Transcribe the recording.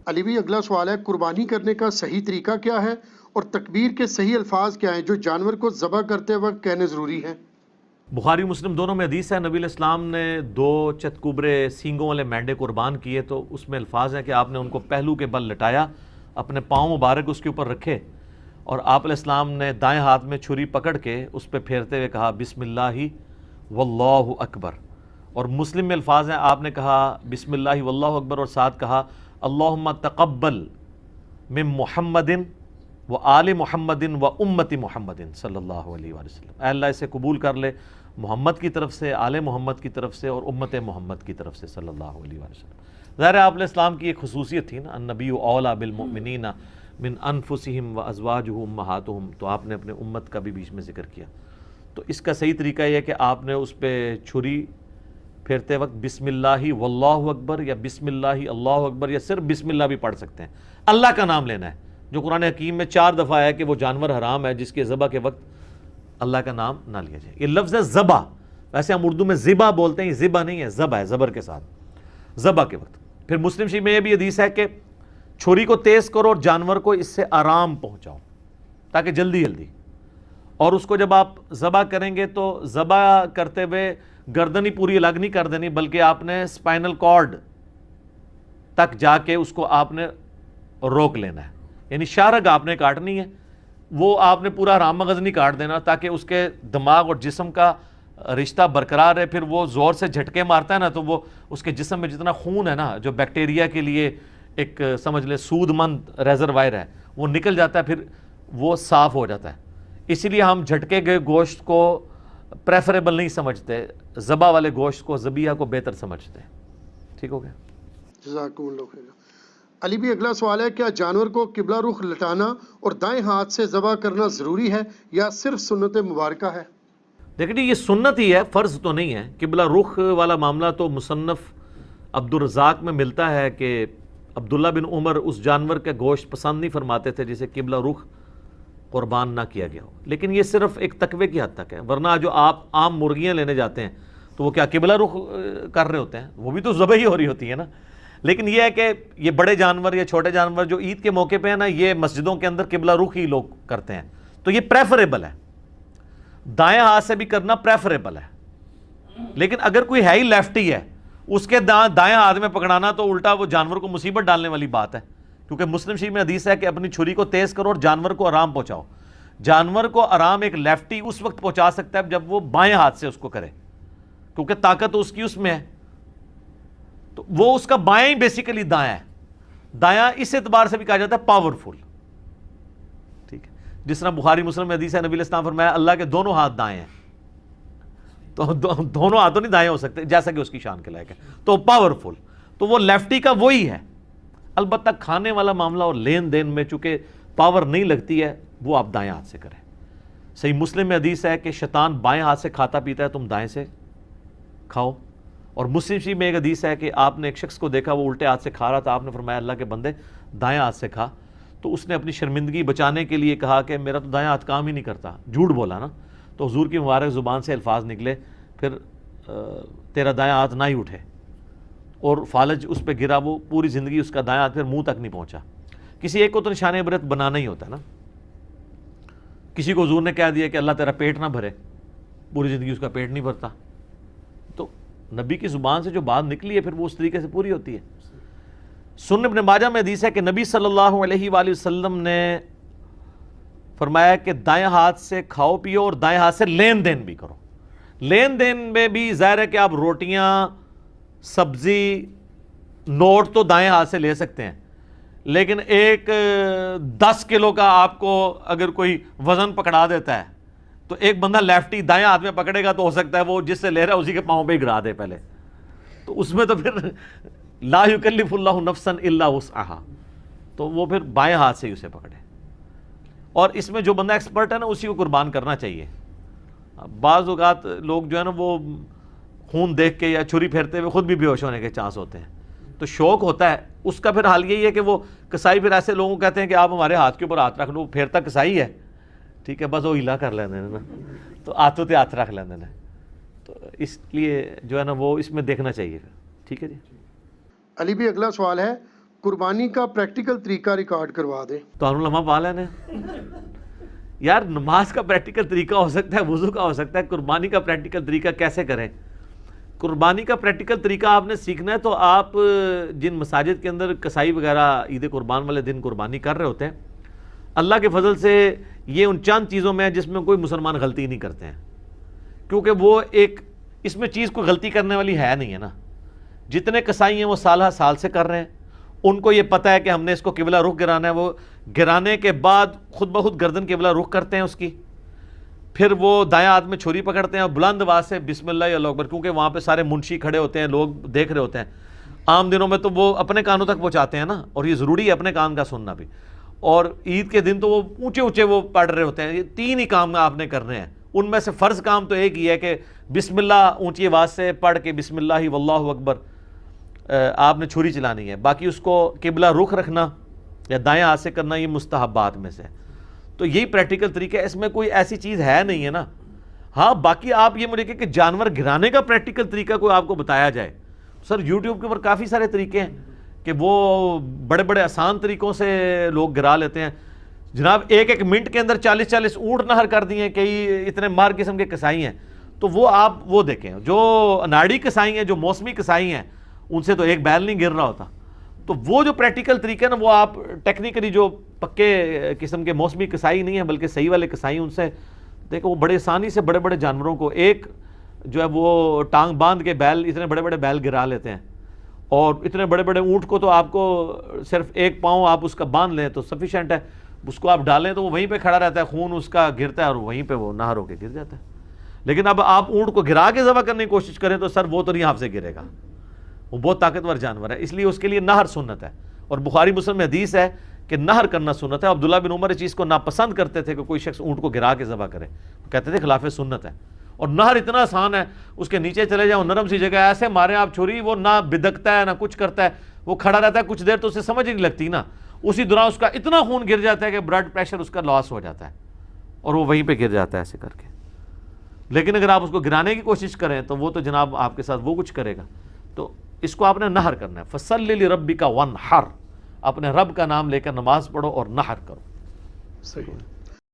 علی بھی اگلا سوال ہے، قربانی کرنے کا صحیح طریقہ کیا ہے اور تکبیر کے صحیح الفاظ کیا ہیں جو جانور کو ذبح کرتے وقت کہنے ضروری ہیں؟ بخاری مسلم دونوں میں حدیث ہے، نبی علیہ السلام نے 2 چتکوبرے سینگوں والے مینڈے قربان کیے، تو اس میں الفاظ ہیں کہ آپ نے ان کو پہلو کے بل لٹایا، اپنے پاؤں مبارک اس کے اوپر رکھے، اور آپ علیہ السلام نے دائیں ہاتھ میں چھری پکڑ کے اس پہ پھیرتے ہوئے کہا بسم اللہ واللہ اکبر، اور مسلم میں الفاظ ہیں آپ نے کہا بسم اللہ واللہ اکبر اور ساتھ کہا اللہم تقبل من محمد و آل محمد و امت محمد صلی اللہ علیہ وآلہ وسلم، اے اللہ اسے قبول کر لے محمد کی طرف سے، آل محمد کی طرف سے اور امت محمد کی طرف سے صلی اللہ علیہ وآلہ وسلم۔ ظاہر ہے آپ علیہ السلام کی ایک خصوصیت تھی نا، النبی اولیٰ بالمؤمنین من انفسہم و ازواجہ امہاتہم، تو آپ نے اپنے امت کا بھی بیچ میں ذکر کیا۔ تو اس کا صحیح طریقہ یہ ہے کہ آپ نے اس پہ چھری پھیرتے وقت بسم اللہ واللہ اکبر یا بسم اللہ اللہ اکبر یا صرف بسم اللہ بھی پڑھ سکتے ہیں، اللہ کا نام لینا ہے، جو قرآن حکیم میں 4 دفعہ ہے کہ وہ جانور حرام ہے جس کے ذبح کے وقت اللہ کا نام نہ لیا جائے۔ یہ لفظ ہے ذبح، ویسے ہم اردو میں ذبح بولتے ہیں، یہ ذبح نہیں ہے، ذبح ہے زبر کے ساتھ، ذبح کے وقت۔ پھر مسلم شریف میں یہ بھی حدیث ہے کہ چھری کو تیز کرو اور جانور کو اس سے آرام پہنچاؤ تاکہ جلدی جلدی، اور اس کو جب آپ ذبح کریں گے تو ذبح کرتے ہوئے گردن ہی پوری الگ نہیں کر دینی، بلکہ آپ نے اسپائنل کارڈ تک جا کے اس کو آپ نے روک لینا ہے، یعنی شارگ آپ نے کاٹنی ہے، وہ آپ نے پورا حرام مغز نہیں کاٹ دینا تاکہ اس کے دماغ اور جسم کا رشتہ برقرار ہے۔ پھر وہ زور سے جھٹکے مارتا ہے نا تو وہ اس کے جسم میں جتنا خون ہے نا جو بیکٹیریا کے لیے ایک سمجھ لیں سود مند ریزروائر ہے، وہ نکل جاتا ہے، پھر وہ صاف ہو جاتا ہے۔ اسی لیے ہم جھٹکے گئے گوشت کو پریفریبل نہیں سمجھتے، ذبح والے گوشت کو ذبیحہ کو بہتر سمجھتے ہیں۔ ٹھیک ہو گیا؟ جزاکم اللہ خیر۔ علی بھی اگلا سوال ہے، کیا جانور کو قبلہ رخ لٹانا اور دائیں ہاتھ سے ذبح کرنا ضروری ہے یا صرف سنت مبارکہ ہے؟ دیکھیں یہ سنت ہی ہے، فرض تو نہیں ہے۔ قبلہ رخ والا معاملہ تو مصنف عبدالرزاق میں ملتا ہے کہ عبداللہ بن عمر اس جانور کے گوشت پسند نہیں فرماتے تھے جسے قبلہ رخ قربان نہ کیا گیا ہو، لیکن یہ صرف ایک تقوی کی حد تک ہے، ورنہ جو آپ عام مرغیاں لینے جاتے ہیں تو وہ کیا قبلہ رخ کر رہے ہوتے ہیں؟ وہ بھی تو ذبح ہی ہو رہی ہوتی ہے نا۔ لیکن یہ ہے کہ یہ بڑے جانور یا چھوٹے جانور جو عید کے موقع پہ ہیں نا، یہ مسجدوں کے اندر قبلہ رخ ہی لوگ کرتے ہیں، تو یہ پریفریبل ہے، دائیں ہاتھ سے بھی کرنا پریفریبل ہے۔ لیکن اگر کوئی ہے ہی لیفٹی ہے، اس کے دائیں ہاتھ میں پکڑانا تو الٹا وہ جانور کو مصیبت ڈالنے والی بات ہے، کیونکہ مسلم شریف میں حدیث ہے کہ اپنی چھری کو تیز کرو اور جانور کو آرام پہنچاؤ۔ جانور کو آرام ایک لیفٹی اس وقت پہنچا سکتا ہے جب وہ بائیں ہاتھ سے اس کو کرے، کیونکہ طاقت اس کی اس میں ہے، تو وہ اس کا بائیں ہی بیسیکلی دایاں ہے۔ دایاں اس اعتبار سے بھی کہا جاتا ہے پاورفل، ٹھیک ہے، جس طرح بخاری مسلم میں حدیث ہے نبی علیہ السلام فرمایا اللہ کے دونوں ہاتھ دائیں ہیں، تو دونوں ہاتھوں نہیں دائیں ہو سکتے جیسا کہ اس کی شان کے لائق ہے، تو پاورفل، تو وہ لیفٹی کا وہی ہے۔ البتہ کھانے والا معاملہ اور لین دین میں چونکہ پاور نہیں لگتی ہے، وہ آپ دائیں ہاتھ سے کریں۔ صحیح مسلم میں حدیث ہے کہ شیطان بائیں ہاتھ سے کھاتا پیتا ہے، تم دائیں سے کھاؤ۔ اور مسلم شریف میں ایک حدیث ہے کہ آپ نے ایک شخص کو دیکھا وہ الٹے ہاتھ سے کھا رہا تھا، آپ نے فرمایا اللہ کے بندے دائیں ہاتھ سے کھا، تو اس نے اپنی شرمندگی بچانے کے لیے کہا کہ میرا تو دائیں ہاتھ کام ہی نہیں کرتا، جھوٹ بولا نا، تو حضور کی مبارک زبان سے الفاظ نکلے پھر تیرا دائیں ہاتھ نہ ہی اٹھے، اور فالج اس پہ گرا، وہ پوری زندگی اس کا دائیں ہاتھ پھر منہ تک نہیں پہنچا۔ کسی ایک کو تو نشان عبرت بنانا ہی ہوتا ہے نا، کسی کو حضور نے کہہ دیا کہ اللہ تیرا پیٹ نہ بھرے، پوری زندگی اس کا پیٹ نہیں بھرتا، تو نبی کی زبان سے جو بات نکلی ہے پھر وہ اس طریقے سے پوری ہوتی ہے۔ سنن ابن ماجہ میں حدیث ہے کہ نبی صلی اللہ علیہ وآلہ وسلم نے فرمایا کہ دائیں ہاتھ سے کھاؤ پیو اور دائیں ہاتھ سے لین دین بھی کرو۔ لین دین میں بھی ظاہر ہے کہ آپ روٹیاں، سبزی، نوٹ تو دائیں ہاتھ سے لے سکتے ہیں، لیکن ایک 10 کلو کا آپ کو اگر کوئی وزن پکڑا دیتا ہے تو ایک بندہ لیفٹی دائیں ہاتھ میں پکڑے گا تو ہو سکتا ہے وہ جس سے لے رہا ہے اسی کے پاؤں پہ ہی گرا دے پہلے، تو اس میں تو پھر لا یکلف اللہ نفسا الا وسعہا، تو وہ پھر بائیں ہاتھ سے ہی اسے پکڑے۔ اور اس میں جو بندہ ایکسپرٹ ہے نا اسی کو قربان کرنا چاہیے۔ بعض اوقات لوگ جو ہے نا وہ خون دیکھ کے یا چھری پھیرتے ہوئے خود بھی بے ہوش ہونے کے چانس ہوتے ہیں، تو شوق ہوتا ہے اس کا، پھر حال یہی ہے کہ وہ کسائی پھر ایسے لوگوں کو کہتے ہیں کہ آپ ہمارے ہاتھ کے اوپر ہاتھ رکھ لو، پھیرتا کسائی ہے، ٹھیک ہے، بس وہ ہلا کر لینے نا، تو ہاتھوں تے ہاتھ رکھ لینے نا، تو اس لیے جو ہے نا وہ اس میں دیکھنا چاہیے، ٹھیک ہے جی۔ علی بھی اگلا سوال ہے، قربانی کا پریکٹیکل طریقہ ریکارڈ کروا دیں. تو علماء پا لینے یار. نماز کا پریکٹیکل طریقہ ہو سکتا ہے, وضو کا ہو سکتا ہے, قربانی کا پریکٹیکل طریقہ کیسے کریں؟ قربانی کا پریکٹیکل طریقہ آپ نے سیکھنا ہے تو آپ جن مساجد کے اندر کسائی وغیرہ عید قربان والے دن قربانی کر رہے ہوتے ہیں, اللہ کے فضل سے یہ ان چند چیزوں میں ہے جس میں کوئی مسلمان غلطی نہیں کرتے ہیں, کیونکہ وہ ایک اس میں چیز کوئی غلطی کرنے والی ہے نہیں ہے نا. جتنے کسائی ہیں وہ سالہ سال سے کر رہے ہیں, ان کو یہ پتہ ہے کہ ہم نے اس کو قبلہ رخ گرانا ہے. وہ گرانے کے بعد خود بخود گردن قبلہ رخ کرتے ہیں اس کی, پھر وہ دائیں ہاتھ میں چھری پکڑتے ہیں اور بلند آواز سے بسم اللہ اللہ اکبر, کیونکہ وہاں پہ سارے منشی کھڑے ہوتے ہیں, لوگ دیکھ رہے ہوتے ہیں. عام دنوں میں تو وہ اپنے کانوں تک پہنچاتے ہیں نا, اور یہ ضروری ہے اپنے کان کا سننا بھی. اور عید کے دن تو وہ اونچے اونچے وہ پڑھ رہے ہوتے ہیں. یہ 3 ہی کام آپ نے کرنے ہیں, ان میں سے فرض کام تو ایک ہی ہے کہ بسم اللہ اونچی آواز سے پڑھ کے بسم اللہ واللہ اکبر آپ نے چھری چلانی ہے. باقی اس کو قبلہ رخ رکھنا یا دائیں ہاتھ سے کرنا یہ مستحبات میں سے. تو یہی پریکٹیکل طریقہ ہے, اس میں کوئی ایسی چیز ہے نہیں ہے نا. ہاں باقی آپ یہ مجھے کہ جانور گرانے کا پریکٹیکل طریقہ کوئی آپ کو بتایا جائے, سر یوٹیوب کے اوپر کافی سارے طریقے ہیں کہ وہ بڑے بڑے آسان طریقوں سے لوگ گرا لیتے ہیں. جناب 1 منٹ کے اندر 40 اونٹ نہر کر دیے, کئی اتنے مار قسم کے کسائی ہیں. تو وہ آپ وہ دیکھیں, جو اناڑی کسائی ہیں, جو موسمی کسائی ہیں, ان سے تو ایک بیل نہیں گر رہا ہوتا. تو وہ جو پریکٹیکل طریقہ ہے نا, وہ آپ ٹیکنیکلی جو پکے قسم کے موسمی کسائی نہیں ہیں بلکہ صحیح والے کسائی, ان سے دیکھو وہ بڑے آسانی سے بڑے بڑے جانوروں کو ایک جو ہے وہ ٹانگ باندھ کے بیل, اتنے بڑے بڑے بیل گرا لیتے ہیں. اور اتنے بڑے بڑے اونٹ کو تو آپ کو صرف 1 پاؤں آپ اس کا باندھ لیں تو سفیشینٹ ہے. اس کو آپ ڈالیں تو وہ وہیں پہ کھڑا رہتا ہے, خون اس کا گرتا ہے اور وہیں پہ وہ نہر ہو کے گر جاتا ہے. لیکن اب آپ اونٹ کو گرا کے ذبح کرنے کی کوشش کریں تو سر وہ تو نہیں آپ سے گرے گا, وہ بہت طاقتور جانور ہے, اس لیے اس کے لیے نہر سنت ہے. اور بخاری مسلم میں حدیث ہے کہ نہر کرنا سنت ہے. عبداللہ بن عمر اس چیز کو ناپسند کرتے تھے کہ کوئی شخص اونٹ کو گرا کے ذبح کرے, کہتے تھے خلاف سنت ہے. اور نہر اتنا آسان ہے, اس کے نیچے چلے جاؤ, نرم سی جگہ, ایسے مارے آپ چھری, وہ نہ بدکتا ہے نہ کچھ کرتا ہے, وہ کھڑا رہتا ہے کچھ دیر تو اسے سمجھ ہی نہیں لگتی نا. اسی دوران اس کا اتنا خون گر جاتا ہے کہ بلڈ پریشر اس کا لاس ہو جاتا ہے اور وہ وہیں پہ گر جاتا ہے ایسے کر کے. لیکن اگر آپ اس کو گرانے کی کوشش کریں تو وہ تو جناب آپ کے ساتھ وہ کچھ کرے گا. تو اس کو آپ نے نہر کرنا ہے. فَصَلِّ لِرَبِّكَ وَانْحَرْ, اپنے رب کا نام لے کر نماز پڑھو اور نہر کرو. صحیح.